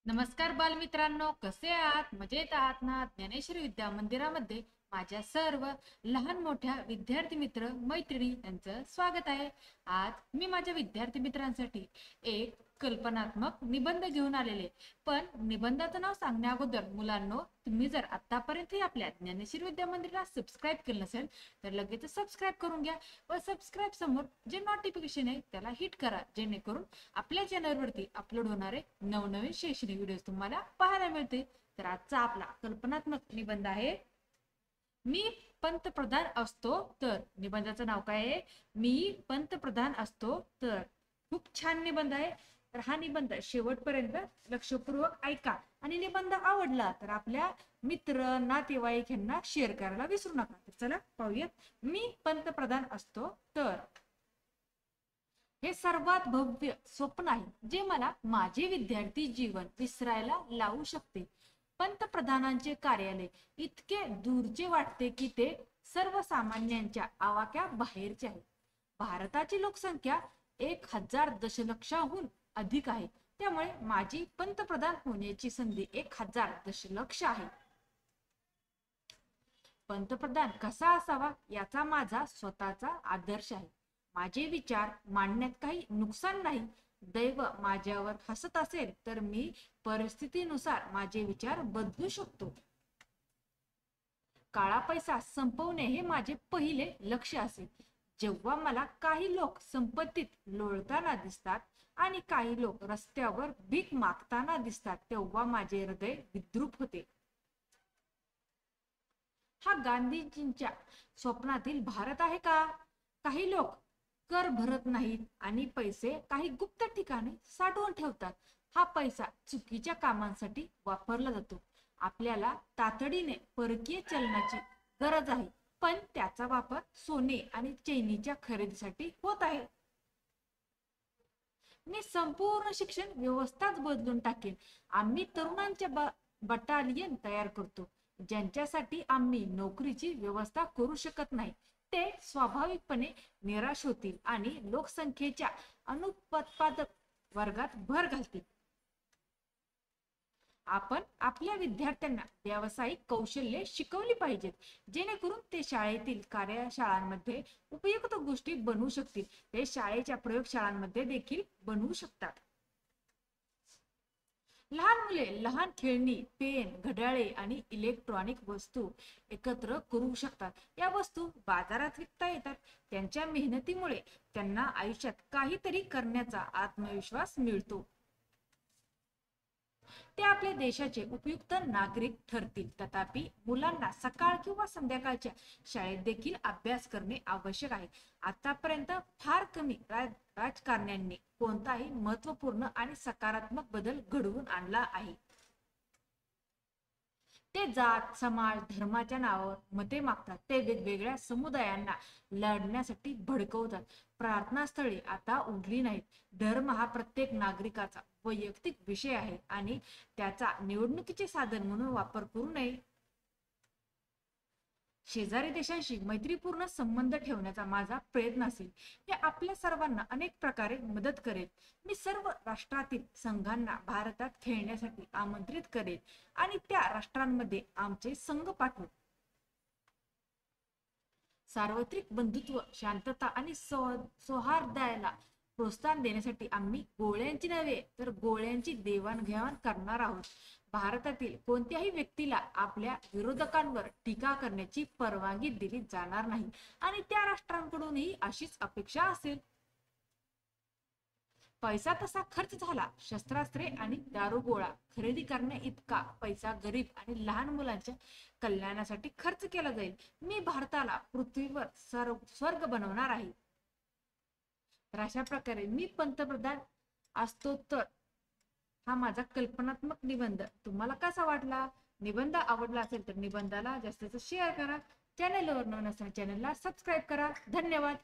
नमस्कार बालमित्रांनो, कसे आहात? मजेत आहात ना? ज्ञानेश्वरी विद्या मंदिरामध्ये माझ्या सर्व लहान मोठ्या विद्यार्थी मित्र मैत्रिणी यांचं स्वागत आहे. आज मी माझ्या विद्यार्थी मित्रांसाठी एक कल्पनात्मक निबंध घेऊन आलेले. पण निबंधाचं नाव सांगण्या अगोदर मुलांनो, तुम्ही जर आतापर्यंत आपल्या ज्ञानेश्वरी विद्या मंदिराला सबस्क्राईब केलं नसेल तर लगेच सबस्क्राईब करून घ्या व सबस्क्राईब समोर जे नोटिफिकेशन आहे त्याला हिट करा, जेणेकरून आपल्या चॅनलवरती अपलोड होणारे नवनवीन शैक्षणिक व्हिडिओ तुम्हाला पाहायला मिळते. तर आजचा आपला कल्पनात्मक निबंध आहे, मी पंतप्रधान असतो तर. निबंधाचं नाव काय आहे? मी पंतप्रधान असतो तर. खूप छान निबंध आहे. तर हा निबंध शेवटपर्यंत लक्षपूर्वक ऐका आणि निबंध आवडला तर आपल्या मित्र नातेवाईक यांना शेअर करायला विसरू नका. तर चला पाहूयात. मी पंतप्रधान असतो तर. हे सर्वात भव्य स्वप्न आहे जे मला माझे विद्यार्थी जीवन विसरायला लावू शकते. पंतप्रधानांचे कार्यालय इतके दूरचे वाटते की ते सर्वसामान्यांच्या आवाक्या बाहेरचे आहे. भारताची लोकसंख्या 1000 दशलक्षाहून अधिक आहे, त्यामुळे माझी पंतप्रधान होण्याची संधी 1000 दशलक्ष आहे. पंतप्रधान कसा असावा याचा माझा स्वतःचा आदर्श आहे. माझे विचार मांडण्यात काही नुकसान नाही. दैव माझ्यावर हसत असेल तर मी परिस्थितीनुसार माझे विचार बदलू शकतो. काळा पैसा संपवणे हे माझे पहिले लक्ष्य असेल. जेव्हा मला काही लोक संपत्तीत लोळताना दिसतात आणि काही लोक रस्त्यावर भीक मागताना दिसतात, तेव्हा माझे हृदय विद्रूप होते. हा गांधीजींच्या स्वप्नातील भारत आहे का? काही लोक कर भरत नाहीत आणि पैसे काही गुप्त ठिकाणी साठवून ठेवतात. हा पैसा चुकीच्या कामांसाठी वापरला जातो. आपल्याला तातडीने परकीय चलनाची गरज आहे, पण त्याचा वापर सोने आणि चैनीच्या खरेदीसाठी होत आहे. मी संपूर्ण शिक्षण व्यवस्थाच बदलून टाकेन. आम्ही तरुणांच्या बटालियन तयार करतो, ज्यांच्यासाठी आम्ही नोकरीची व्यवस्था करू शकत नाही. ते स्वाभाविकपणे निराश होतील आणि लोकसंख्येच्या अनुत्पादक वर्गात भर घालतील. आपण आपल्या विद्यार्थ्यांना व्यावसायिक कौशल्ये शिकवली पाहिजेत, जेणेकरून ते शाळेतील कार्यशाळांमध्ये उपयुक्त गोष्टी बनवू शकतील. ते शाळेच्या प्रयोगशाळांमध्ये देखील बनवू शकतात. लहान मुले लहान खेळणी, पेन, घड्याळे आणि इलेक्ट्रॉनिक वस्तू एकत्र करू शकतात. या वस्तू बाजारात विकता येतात. त्यांच्या मेहनतीमुळे त्यांना आयुष्यात काहीतरी करण्याचा आत्मविश्वास मिळतो. ते आपल्या देशाचे उपयुक्त नागरिक ठरतील. तथापि मुलांना सकाळ किंवा संध्याकाळच्या शाळेत देखील अभ्यास करणे आवश्यक आहे. आतापर्यंत फार कमी राजकारण्यांनी कोणताही महत्वपूर्ण आणि सकारात्मक बदल घडवून आणला आहे. ते जात, समाज, धर्माच्या नावावर मते मागतात. ते वेगवेगळ्या समुदायांना लढण्यासाठी भडकवतात. प्रार्थनास्थळे आता उरली नाहीत. धर्म हा प्रत्येक नागरिकाचा वैयक्तिक विषय आहे आणि त्याचा निवडणुकीचे साधन म्हणून वापर करू नये. शेजारी देशांशी मैत्रीपूर्ण संबंध ठेवण्याचा माझा प्रयत्न असेल. हे आपल्या सर्वांना अनेक प्रकारे मदत करेल. मी सर्व राष्ट्रातील संघांना भारतात खेळण्यासाठी आमंत्रित करेल आणि त्या राष्ट्रांमध्ये आमचे संघ पाठवू. सार्वत्रिक बंधुत्व, शांतता आणि सौहार्दाला प्रोत्साहन देण्यासाठी आम्ही गोळ्यांची नव्हे तर गोळ्यांची देवाणघेवाण करणार आहोत. भारतातील कोणत्याही व्यक्तीला आपल्या विरोधकांवर टीका करण्याची परवानगी दिली जाणार नाही आणि त्या राष्ट्रांकडूनही अशीच अपेक्षा असेल. पैसा तसा खर्च झाला. शस्त्रास्त्रे आणि दारुगोळा खरेदी करण्या इतका पैसा गरीब आणि लहान मुलांच्या कल्याणासाठी खर्च केला जाईल. मी भारताला पृथ्वीवर स्वर्ग बनवणार आहे. तर अशा प्रकारे मी पंतप्रधान असतो तर हा माझा कल्पनात्मक निबंध तुम्हाला कसा वाटला? निबंध आवडला असेल तर निबंधाला जास्तीत जास्त शेअर करा. चॅनलवर नवीन असताना चॅनलला सबस्क्राईब करा. धन्यवाद.